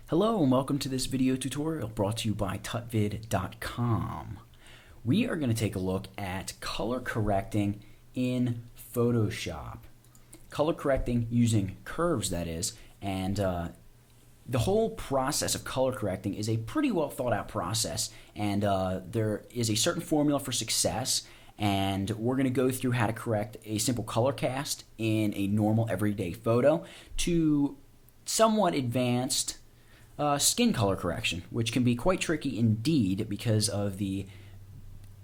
Hello and welcome to this video tutorial brought to you by tutvid.com. We are going to take a look at color correcting in Photoshop. Color correcting using curves, that is, and the whole process of color correcting is a pretty well thought out process, and there is a certain formula for success, and we're going to go through how to correct a simple color cast in a normal everyday photo to somewhat advanced skin color correction, which can be quite tricky indeed because of the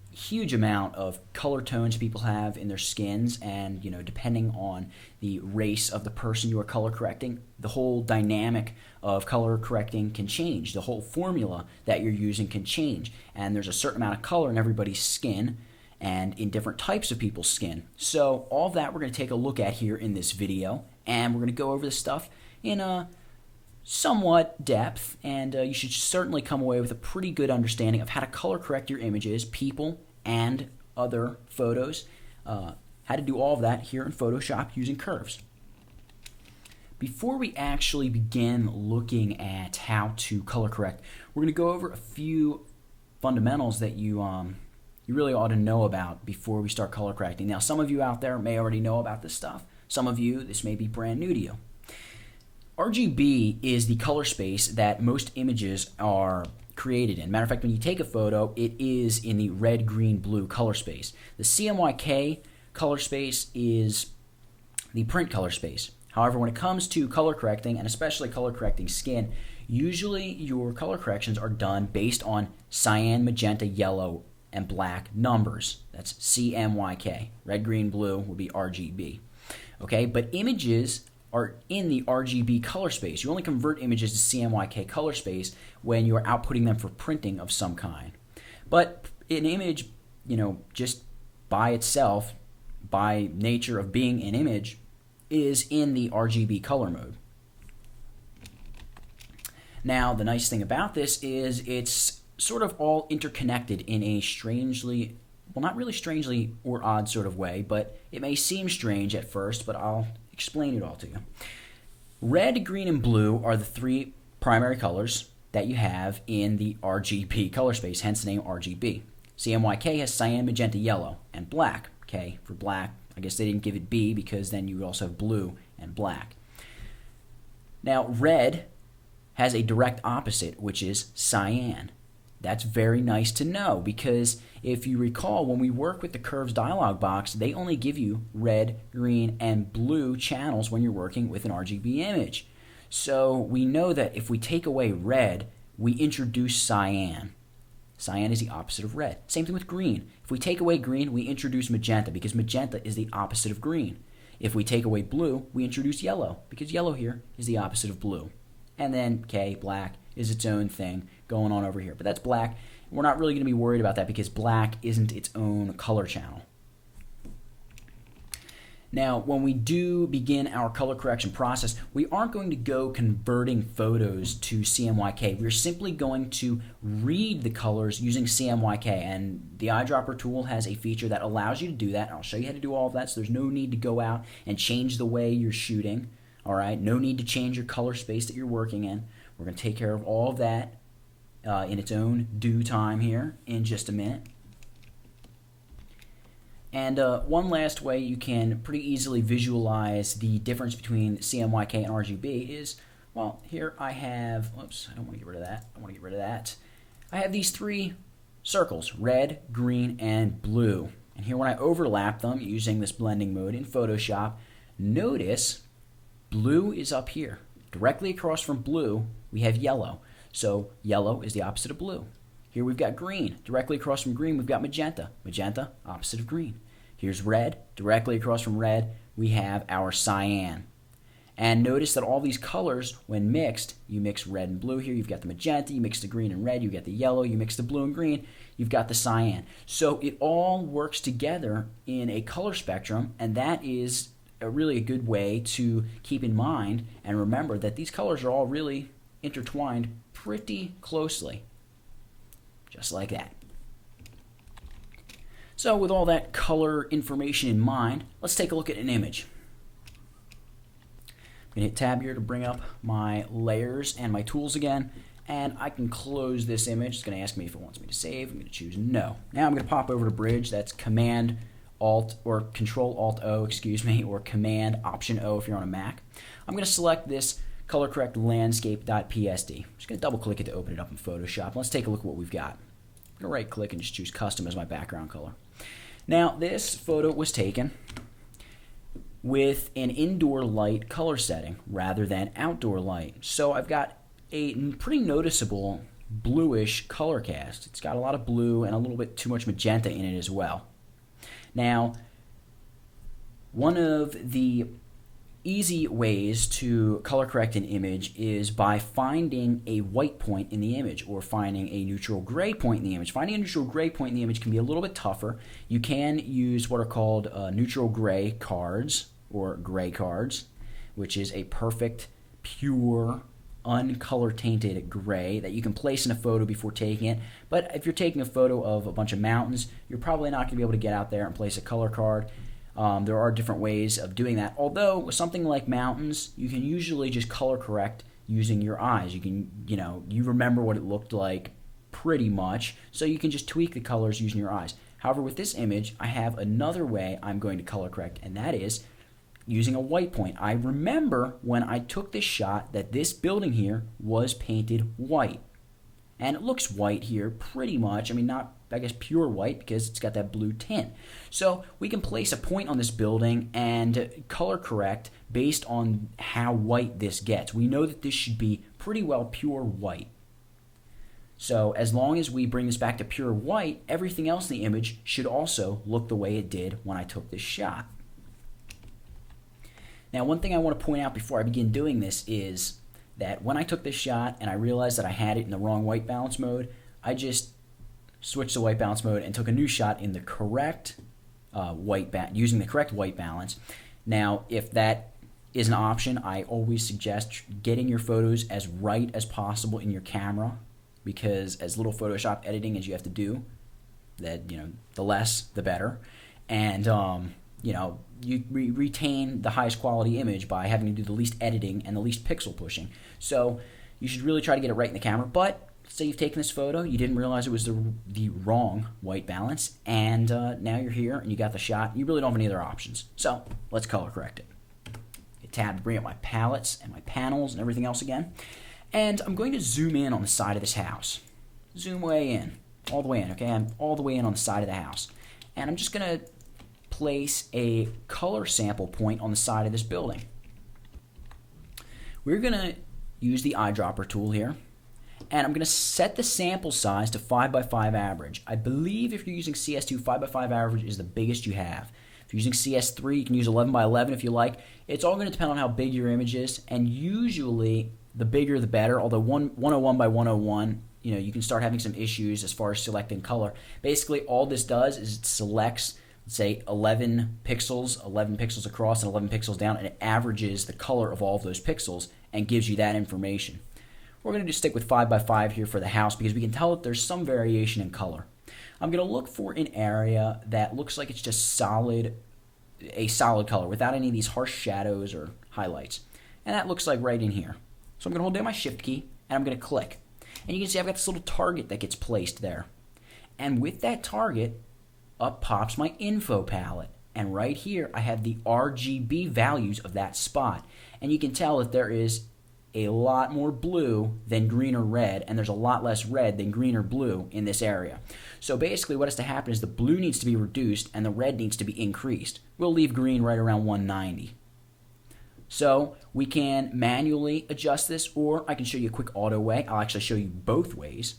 huge amount of color tones people have in their skins, and depending on the race of the person you are color correcting, the whole dynamic of color correcting can change. The whole formula that you're using can change, and there's a certain amount of color in everybody's skin and in different types of people's skin. So all of that we're going to take a look at here in this video, and we're going to go over this stuff in a somewhat depth, and you should certainly come away with a pretty good understanding of how to color correct your images, people, and other photos. How to do all of that here in Photoshop using curves. Before we actually begin looking at how to color correct, we're going to go over a few fundamentals that you really ought to know about before we start color correcting. Now, some of you out there may already know about this stuff. Some of you, this may be brand new to you. RGB is the color space that most images are created in. Matter of fact, when you take a photo, it is in the red, green, blue color space. The Cmyk color space is the print color space. However, when it comes to color correcting, and especially color correcting skin, usually your color corrections are done based on cyan, magenta, yellow, and black numbers. That's Cmyk. Red, green, blue would be RGB. Okay, but images are in the RGB color space. You only convert images to Cmyk color space when you are outputting them for printing of some kind. But an image, just by itself, by nature of being an image, is in the RGB color mode. Now, the nice thing about this is it's sort of all interconnected in a strangely, well, not really strangely or odd sort of way, but it may seem strange at first, but I'll explain it all to you. Red, green, and blue are the three primary colors that you have in the RGB color space, hence the name RGB. Cmyk has cyan, magenta, yellow, and black. Okay, for black, I guess they didn't give it B because then you would also have blue and black. Now, red has a direct opposite, which is cyan. That's very nice to know because if you recall, when we work with the curves dialog box, they only give you red, green, and blue channels when you're working with an RGB image. So we know that if we take away red, we introduce cyan. Cyan is the opposite of red. Same thing with green. If we take away green, we introduce magenta because magenta is the opposite of green. If we take away blue, we introduce yellow because yellow here is the opposite of blue. And then, black is its own thing going on over here. But that's black. We're not really going to be worried about that because black isn't its own color channel. Now, when we do begin our color correction process, we aren't going to go converting photos to Cmyk. We're simply going to read the colors using Cmyk, and the eyedropper tool has a feature that allows you to do that. I'll show you how to do all of that, so there's no need to go out and change the way you're shooting. All right, no need to change your color space that you're working in. We're going to take care of all of that in its own due time here in just a minute. And one last way you can pretty easily visualize the difference between Cmyk and RGB is, well, here I have, whoops, I don't want to get rid of that. I want to get rid of that. I have these three circles, red, green, and blue. And here when I overlap them using this blending mode in Photoshop, notice blue is up here. Directly across from blue, we have yellow. So yellow is the opposite of blue. Here we've got green. Directly across from green, we've got magenta. Magenta, opposite of green. Here's red. Directly across from red, we have our cyan. And notice that all these colors, when mixed, you mix red and blue here, you've got the magenta, you mix the green and red, you get the yellow, you mix the blue and green, you've got the cyan. So it all works together in a color spectrum, and that is really a good way to keep in mind and remember that these colors are all really intertwined pretty closely, just like that. So with all that color information in mind, let's take a look at an image. I'm going to hit tab here to bring up my layers and my tools again, and I can close this image. It's going to ask me if it wants me to save. I'm going to choose no. Now I'm going to pop over to Bridge. That's Command Alt or Control Alt O, excuse me, or Command Option O if you're on a Mac. I'm going to select this color correct landscape.psd. I'm just going to double click it to open it up in Photoshop. Let's take a look at what we've got. I'm going to right click and just choose custom as my background color. Now this photo was taken with an indoor light color setting rather than outdoor light. So I've got a pretty noticeable bluish color cast. It's got a lot of blue and a little bit too much magenta in it as well. Now, one of the easy ways to color correct an image is by finding a white point in the image or finding a neutral gray point in the image. Finding a neutral gray point in the image can be a little bit tougher. You can use what are called neutral gray cards or gray cards, which is a perfect, pure, uncolor tainted gray that you can place in a photo before taking it. But if you're taking a photo of a bunch of mountains, you're probably not going to be able to get out there and place a color card. There are different ways of doing that. Although with something like mountains, you can usually just color correct using your eyes. You can, you remember what it looked like pretty much, so you can just tweak the colors using your eyes. However, with this image, I have another way I'm going to color correct, and that is using a white point. I remember when I took this shot that this building here was painted white. And it looks white here pretty much. I mean, not, I guess, pure white because it's got that blue tint. So we can place a point on this building and color correct based on how white this gets. We know that this should be pretty well pure white. So as long as we bring this back to pure white, everything else in the image should also look the way it did when I took this shot. Now, one thing I want to point out before I begin doing this is that when I took this shot and I realized that I had it in the wrong white balance mode, I just switched to white balance mode and took a new shot in the correct using the correct white balance. Now, if that is an option, I always suggest getting your photos as right as possible in your camera, because as little Photoshop editing as you have to do, that the less the better, and you retain the highest quality image by having to do the least editing and the least pixel pushing. So you should really try to get it right in the camera. But say you've taken this photo, you didn't realize it was the wrong white balance, and now you're here and you got the shot. You really don't have any other options. So let's color correct it. Hit tab to bring up my palettes and my panels and everything else again. And I'm going to zoom in on the side of this house. Zoom way in, all the way in, okay? I'm all the way in on the side of the house. And I'm just going to place a color sample point on the side of this building. We're going to use the eyedropper tool here, and I'm going to set the sample size to 5x5 average. I believe if you're using CS2, 5x5 average is the biggest you have. If you're using CS3, you can use 11x11 if you like. It's all going to depend on how big your image is, and usually the bigger the better, although 101x101, you can start having some issues as far as selecting color. Basically, all this does is it selects, say, 11 pixels across and 11 pixels down, and it averages the color of all of those pixels and gives you that information. We're going to just stick with 5x5 here for the house because we can tell that there's some variation in color. I'm going to look for an area that looks like it's just a solid color without any of these harsh shadows or highlights. And that looks like right in here. So I'm going to hold down my Shift key and I'm going to click. And you can see I've got this little target that gets placed there. And with that target, up pops my info palette, and right here I have the RGB values of that spot, and you can tell that there is a lot more blue than green or red, and there's a lot less red than green or blue in this area. So basically what has to happen is the blue needs to be reduced and the red needs to be increased. We'll leave green right around 190. So we can manually adjust this, or I can show you a quick auto way. I'll actually show you both ways.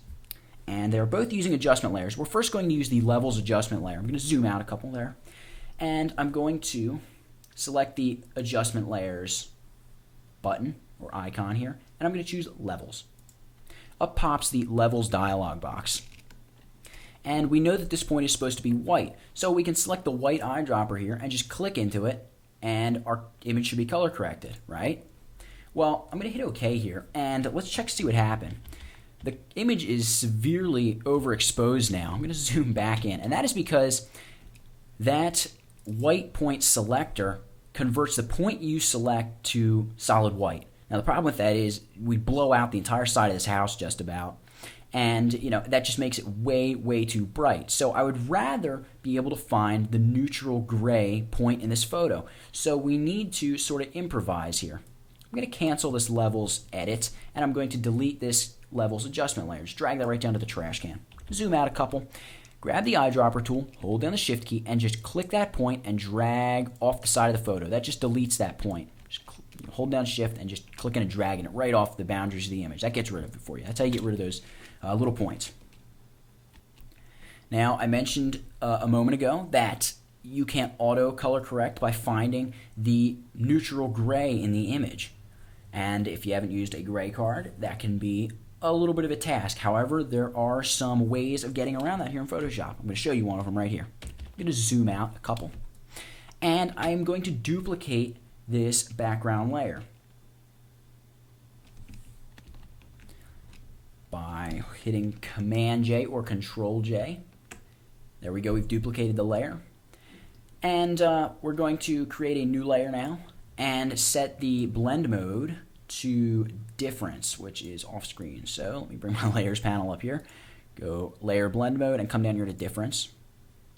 And they're both using adjustment layers. We're first going to use the levels adjustment layer. I'm going to zoom out a couple there. And I'm going to select the adjustment layers button or icon here. And I'm going to choose levels. Up pops the levels dialog box. And we know that this point is supposed to be white. So we can select the white eyedropper here and just click into it. And our image should be color corrected, right? Well, I'm going to hit OK here. And let's check to see what happened. The image is severely overexposed now. I'm going to zoom back in, and that is because that white point selector converts the point you select to solid white. Now the problem with that is we blow out the entire side of this house just about, and that just makes it way too bright. So I would rather be able to find the neutral gray point in this photo. So we need to sort of improvise here. I'm going to cancel this levels edit, and I'm going to delete this levels adjustment layer. Just drag that right down to the trash can. Zoom out a couple. Grab the eyedropper tool, hold down the shift key, and just click that point and drag off the side of the photo. That just deletes that point. Just hold down shift and just clicking and dragging it right off the boundaries of the image. That gets rid of it for you. That's how you get rid of those little points. Now, I mentioned a moment ago that you can't auto color correct by finding the neutral gray in the image. And if you haven't used a gray card, that can be a little bit of a task. However, there are some ways of getting around that here in Photoshop. I'm going to show you one of them right here. I'm going to zoom out a couple. And I'm going to duplicate this background layer by hitting Command J or Control J. There we go, we've duplicated the layer. And we're going to create a new layer now and set the blend mode to difference, which is off screen. So let me bring my layers panel up here. Go layer blend mode and come down here to difference.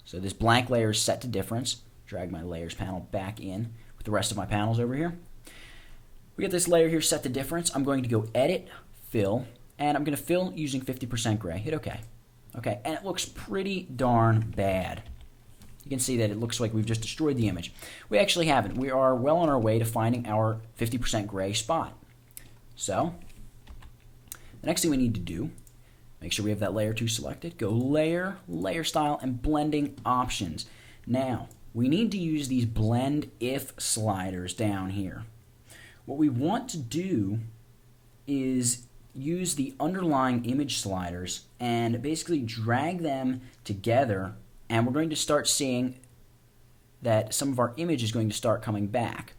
So this blank layer is set to difference. Drag my layers panel back in with the rest of my panels over here. We get this layer here set to difference. I'm going to go edit, fill, and I'm going to fill using 50% gray. Hit OK. Okay, and it looks pretty darn bad. You can see that it looks like we've just destroyed the image. We actually haven't. We are well on our way to finding our 50% gray spot. So, the next thing we need to do, make sure we have that layer 2 selected. Go layer, layer style, and blending options. Now, we need to use these blend if sliders down here. What we want to do is use the underlying image sliders and basically drag them together, and we're going to start seeing that some of our image is going to start coming back.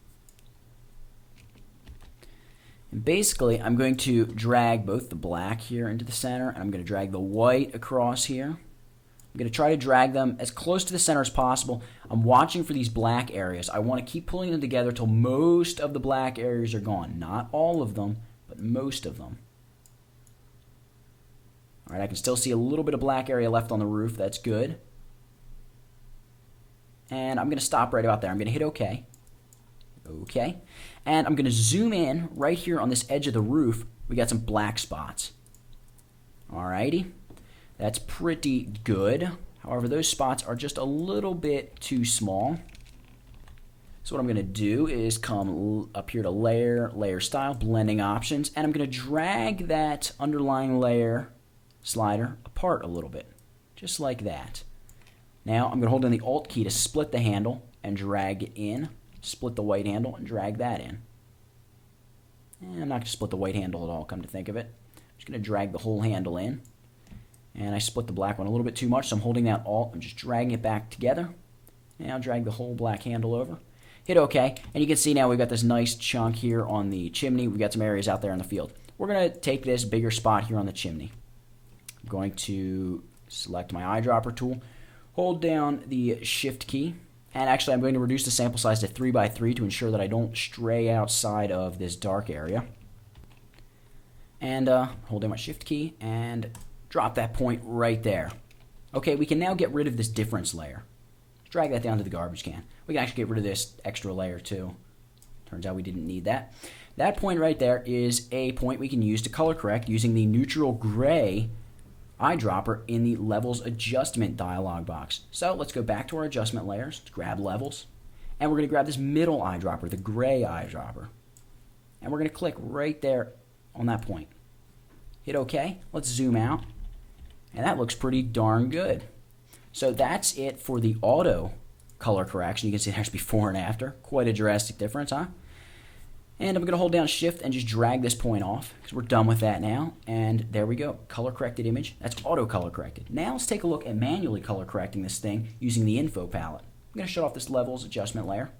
And basically, I'm going to drag both the black here into the center, and I'm going to drag the white across here. I'm going to try to drag them as close to the center as possible. I'm watching for these black areas. I want to keep pulling them together till most of the black areas are gone. Not all of them, but most of them. All right, I can still see a little bit of black area left on the roof. That's good. And I'm going to stop right about there. I'm going to hit OK. OK. And I'm going to zoom in right here on this edge of the roof. We got some black spots. Alrighty. That's pretty good. However, those spots are just a little bit too small. So what I'm going to do is come up here to layer, layer style, blending options, and I'm going to drag that underlying layer slider apart a little bit, just like that. Now I'm going to hold down the Alt key to split the handle and drag it in. Split the white handle and drag that in. And I'm not going to split the white handle at all, come to think of it. I'm just going to drag the whole handle in. And I split the black one a little bit too much, so I'm holding that Alt. I'm just dragging it back together. Now drag the whole black handle over. Hit OK, and you can see now we've got this nice chunk here on the chimney. We've got some areas out there in the field. We're going to take this bigger spot here on the chimney. I'm going to select my eyedropper tool, hold down the Shift key, and actually I'm going to reduce the sample size to 3x3 to ensure that I don't stray outside of this dark area. And hold down my Shift key and drop that point right there. Okay, we can now get rid of this difference layer. Drag that down to the garbage can. We can actually get rid of this extra layer too. Turns out we didn't need that. That point right there is a point we can use to color correct using the neutral gray eyedropper in the levels adjustment dialog box. So let's go back to our adjustment layers, grab levels, and we're going to grab this middle eyedropper, the gray eyedropper. And we're going to click right there on that point. Hit OK. Let's zoom out. And that looks pretty darn good. So that's it for the auto color correction. You can see there's before and after. Quite a drastic difference, huh? And I'm going to hold down Shift and just drag this point off because we're done with that now. And there we go. Color corrected image. That's auto color corrected. Now let's take a look at manually color correcting this thing using the info palette. I'm going to shut off this levels adjustment layer.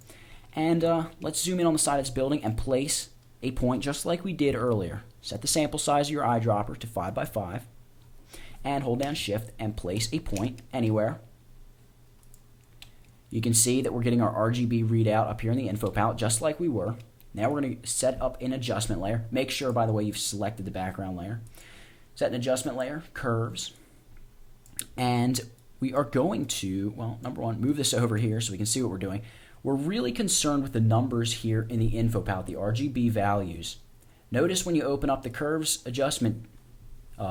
And let's zoom in on the side of this building and place a point just like we did earlier. Set the sample size of your eyedropper to 5x5. And hold down Shift and place a point anywhere. You can see that we're getting our RGB readout up here in the info palette, just like we were. Now we're going to set up an adjustment layer. Make sure, by the way, you've selected the background layer. Set an adjustment layer, curves, and we are going to, well, number one, move this over here so we can see what we're doing. We're really concerned with the numbers here in the info palette, the RGB values. Notice when you open up the curves adjustment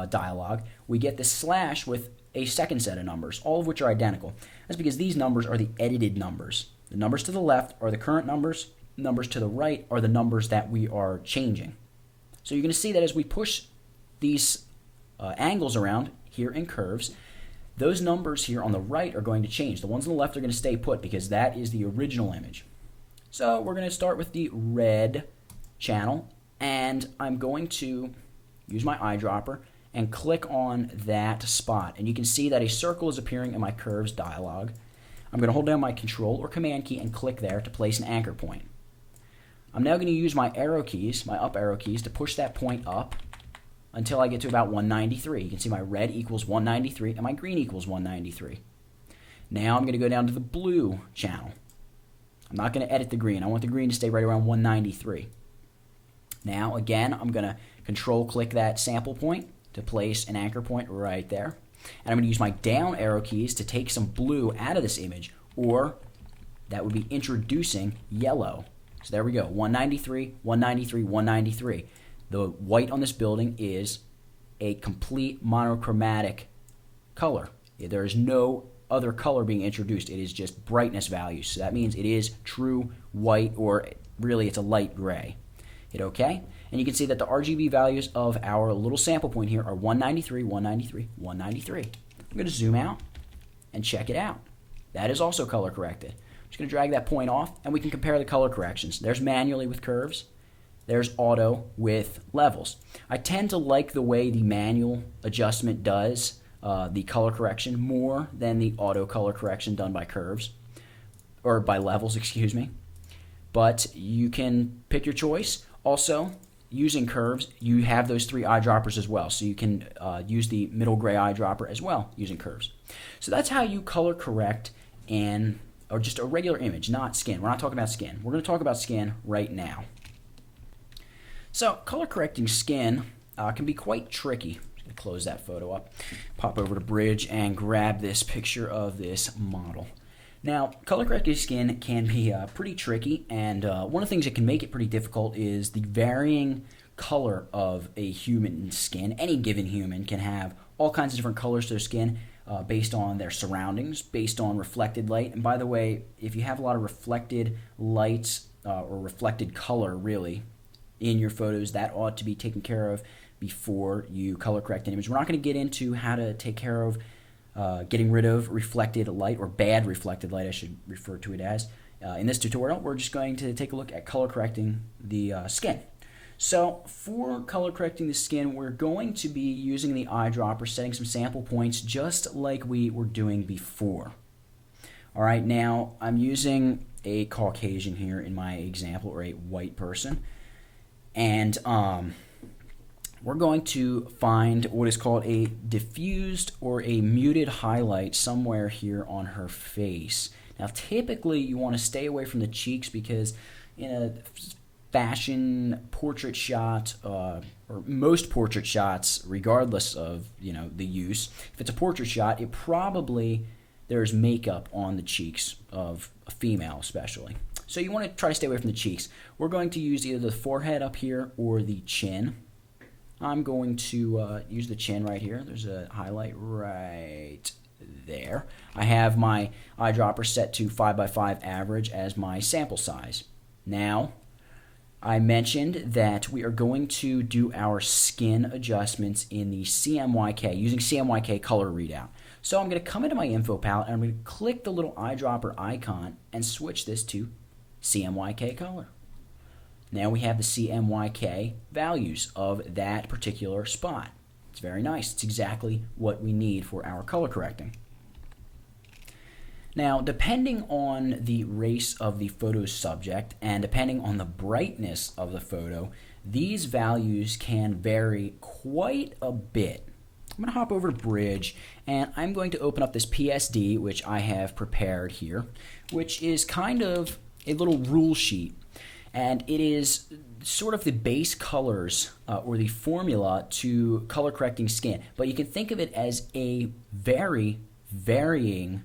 dialog, we get this slash with a second set of numbers, all of which are identical. That's because these numbers are the edited numbers. The numbers to the left are the current numbers. Numbers to the right are the numbers that we are changing. So you're going to see that as we push these angles around here in curves, those numbers here on the right are going to change. The ones on the left are going to stay put because that is the original image. So we're going to start with the red channel, and I'm going to use my eyedropper and click on that spot. And you can see that a circle is appearing in my curves dialog. I'm going to hold down my Control or Command key and click there to place an anchor point. I'm now going to use my arrow keys, my up arrow keys, to push that point up until I get to about 193. You can see my red equals 193 and my green equals 193. Now I'm going to go down to the blue channel. I'm not going to edit the green. I want the green to stay right around 193. Now again, I'm going to Control click that sample point to place an anchor point right there. And I'm going to use my down arrow keys to take some blue out of this image, or that would be introducing yellow. So there we go, 193, 193, 193. The white on this building is a complete monochromatic color. There is no other color being introduced. It is just brightness values. So that means it is true white, or really it's a light gray. Hit OK. And you can see that the RGB values of our little sample point here are 193, 193, 193. I'm going to zoom out and check it out. That is also color corrected. I'm just going to drag that point off, and we can compare the color corrections. There's manually with curves. There's auto with levels. I tend to like the way the manual adjustment does the color correction more than the auto color correction done by curves, or by levels, excuse me. But you can pick your choice. Also, using curves, you have those three eyedroppers as well. So you can use the middle gray eyedropper as well using curves. So that's how you color correct or just a regular image, not skin. We're not talking about skin. We're going to talk about skin right now. So color correcting skin can be quite tricky. I'm going to close that photo up, pop over to Bridge, and grab this picture of this model. Now, color correcting skin can be pretty tricky, and one of the things that can make it pretty difficult is the varying color of a human skin. Any given human can have all kinds of different colors to their skin based on their surroundings, based on reflected light. And by the way, if you have a lot of reflected lights or reflected color, really, in your photos, that ought to be taken care of before you color correct an image. We're not going to get into how to take care of getting rid of reflected light, or bad reflected light, I should refer to it as. In this tutorial, we're just going to take a look at color correcting the skin. So for color correcting the skin, we're going to be using the eyedropper, setting some sample points just like we were doing before. All right, now I'm using a Caucasian here in my example, or a white person. And we're going to find what is called a diffused or a muted highlight somewhere here on her face. Now, typically you want to stay away from the cheeks, because in a fashion portrait shot, or most portrait shots, regardless of the use, if it's a portrait shot, it probably there's makeup on the cheeks of a female, especially. So you want to try to stay away from the cheeks. We're going to use either the forehead up here or the chin. I'm going to use the chin right here. There's a highlight right there. I have my eyedropper set to 5x5 average as my sample size. Now, I mentioned that we are going to do our skin adjustments in the Cmyk, using Cmyk color readout. So I'm going to come into my info palette, and I'm going to click the little eyedropper icon and switch this to Cmyk color. Now we have the Cmyk values of that particular spot. It's very nice. It's exactly what we need for our color correcting. Now, depending on the race of the photo subject and depending on the brightness of the photo, these values can vary quite a bit. I'm going to hop over to Bridge, and I'm going to open up this PSD, which I have prepared here, which is kind of a little rule sheet. And it is sort of the base colors or the formula to color correcting skin. But you can think of it as a very varying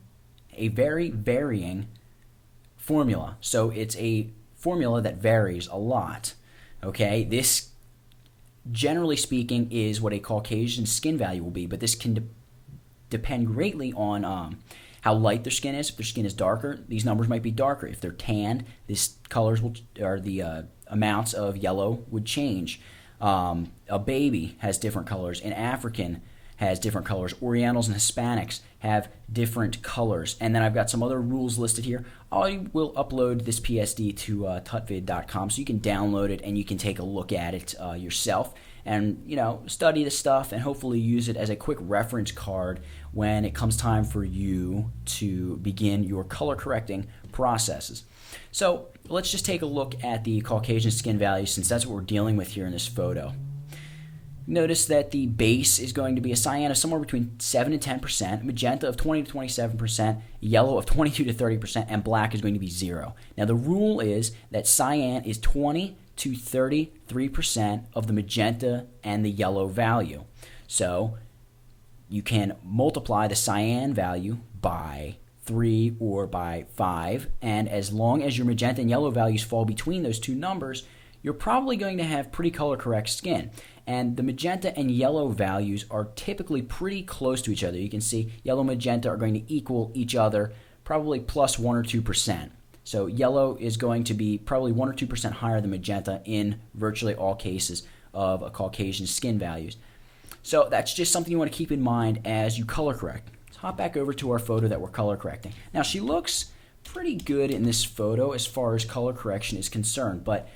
formula. So it's a formula that varies a lot. Okay, this generally speaking is what a Caucasian skin value will be, but this can depend greatly on how light their skin is. If their skin is darker, these numbers might be darker. If they're tanned, these colors will, or the amounts of yellow would change. A baby has different colors. An African has different colors. Orientals and Hispanics have different colors. And then I've got some other rules listed here. I will upload this PSD to tutvid.com so you can download it and you can take a look at it yourself and, you know, study the stuff and hopefully use it as a quick reference card when it comes time for you to begin your color correcting processes. So let's just take a look at the Caucasian skin value, since that's what we're dealing with here in this photo. Notice that the base is going to be a cyan of somewhere between 7 and 10%, magenta of 20 to 27%, yellow of 22 to 30%, and black is going to be 0. Now the rule is that cyan is 20 to 33% of the magenta and the yellow value. So you can multiply the cyan value by 3 or by 5, and as long as your magenta and yellow values fall between those two numbers, you're probably going to have pretty color correct skin. And the magenta and yellow values are typically pretty close to each other. You can see yellow and magenta are going to equal each other probably plus 1 or 2%. So yellow is going to be probably 1 or 2% higher than magenta in virtually all cases of a Caucasian skin values. So that's just something you want to keep in mind as you color correct. Let's hop back over to our photo that we're color correcting. Now she looks pretty good in this photo as far as color correction is concerned, but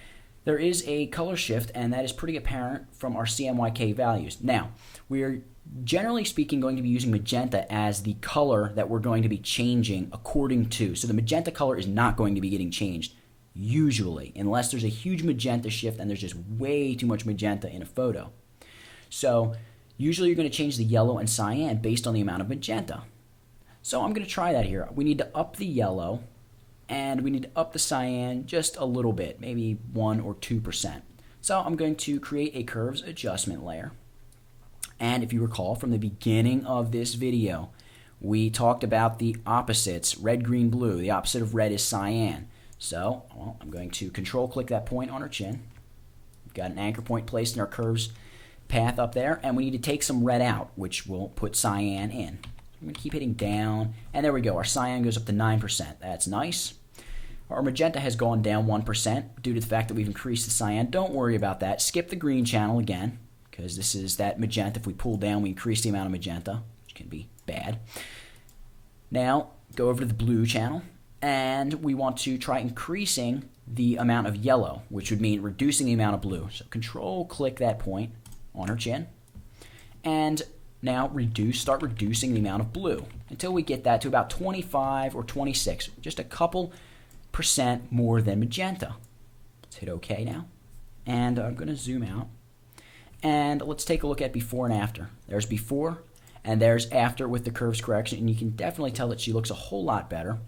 there is a color shift, and that is pretty apparent from our CMYK values. Now, we're generally speaking going to be using magenta as the color that we're going to be changing according to. So the magenta color is not going to be getting changed, usually, unless there's a huge magenta shift and there's just way too much magenta in a photo. So usually you're going to change the yellow and cyan based on the amount of magenta. So I'm going to try that here. We need to up the yellow, and we need to up the cyan just a little bit, maybe 1 or 2%. So I'm going to create a curves adjustment layer. And if you recall from the beginning of this video, we talked about the opposites, red, green, blue. The opposite of red is cyan. So I'm going to control click that point on our chin. We've got an anchor point placed in our curves path up there, and we need to take some red out, which will put cyan in. I'm going to keep hitting down, and there we go. Our cyan goes up to 9%. That's nice. Our magenta has gone down 1% due to the fact that we've increased the cyan. Don't worry about that. Skip the green channel again, because this is that magenta. If we pull down, we increase the amount of magenta, which can be bad. Now, go over to the blue channel, and we want to try increasing the amount of yellow, which would mean reducing the amount of blue. So control click that point on her chin, and now start reducing the amount of blue until we get that to about 25 or 26, just a couple % more than magenta. Let's hit OK now, and I'm going to zoom out, and let's take a look at before and after. There's before, and there's after with the curves correction, and you can definitely tell that she looks a whole lot better.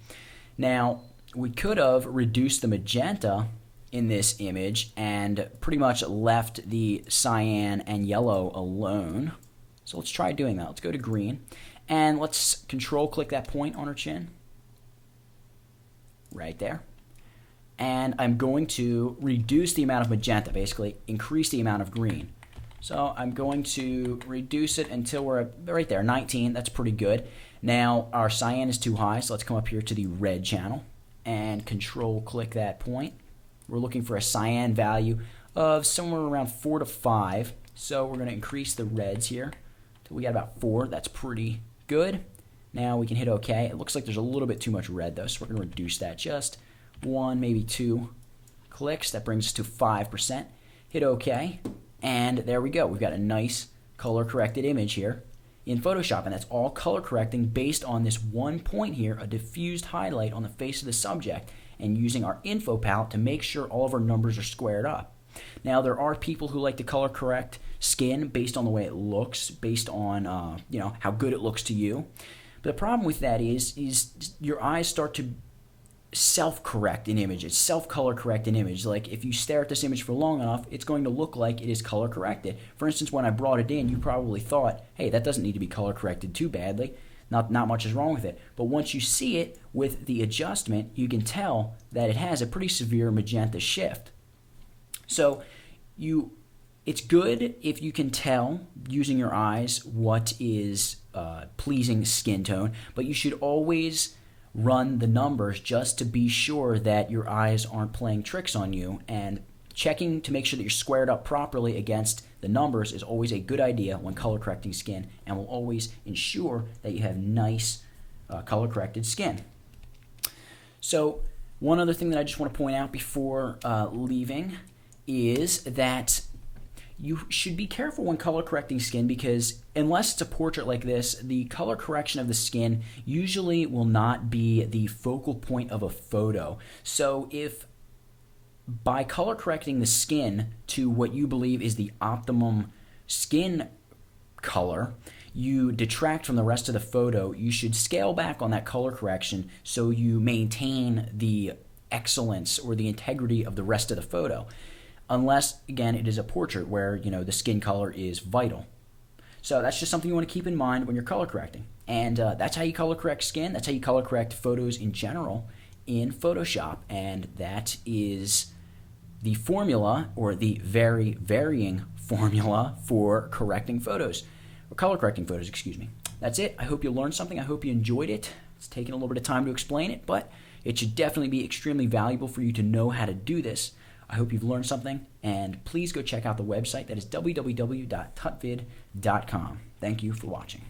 Now, we could have reduced the magenta in this image and pretty much left the cyan and yellow alone. So let's try doing that. Let's go to green, and let's control click that point on her chin. Right there. And I'm going to reduce the amount of magenta, basically increase the amount of green. So I'm going to reduce it until we're right there, 19. That's pretty good. Now our cyan is too high, so let's come up here to the red channel and control click that point. We're looking for a cyan value of somewhere around 4 to 5. So we're going to increase the reds here till we got about 4. That's pretty good. Now we can hit OK. It looks like there's a little bit too much red though, so we're going to reduce that just 1, maybe 2 clicks. That brings us to 5%. Hit OK, and there we go. We've got a nice color corrected image here in Photoshop, and that's all color correcting based on this one point here, a diffused highlight on the face of the subject, and using our info palette to make sure all of our numbers are squared up. Now, there are people who like to color correct skin based on the way it looks, based on how good it looks to you. But the problem with that is your eyes start to self-correct an image. It's self-color correct an image. Like if you stare at this image for long enough, it's going to look like it is color corrected. For instance, when I brought it in, you probably thought, hey, that doesn't need to be color corrected too badly. Not much is wrong with it. But once you see it with the adjustment, you can tell that it has a pretty severe magenta shift. So it's good if you can tell using your eyes what is pleasing skin tone, but you should always run the numbers just to be sure that your eyes aren't playing tricks on you, and checking to make sure that you're squared up properly against the numbers is always a good idea when color correcting skin, and will always ensure that you have nice color corrected skin. So one other thing that I just want to point out before leaving is that you should be careful when color correcting skin, because unless it's a portrait like this, the color correction of the skin usually will not be the focal point of a photo. So if by color correcting the skin to what you believe is the optimum skin color, you detract from the rest of the photo, you should scale back on that color correction so you maintain the excellence or the integrity of the rest of the photo. Unless, again, it is a portrait where, the skin color is vital. So that's just something you want to keep in mind when you're color correcting. And that's how you color correct skin. That's how you color correct photos in general in Photoshop. And that is the formula, or the very varying formula for correcting photos, or color correcting photos, excuse me. That's it. I hope you learned something. I hope you enjoyed it. It's taken a little bit of time to explain it, but it should definitely be extremely valuable for you to know how to do this. I hope you've learned something, and please go check out the website. That is www.tutvid.com. Thank you for watching.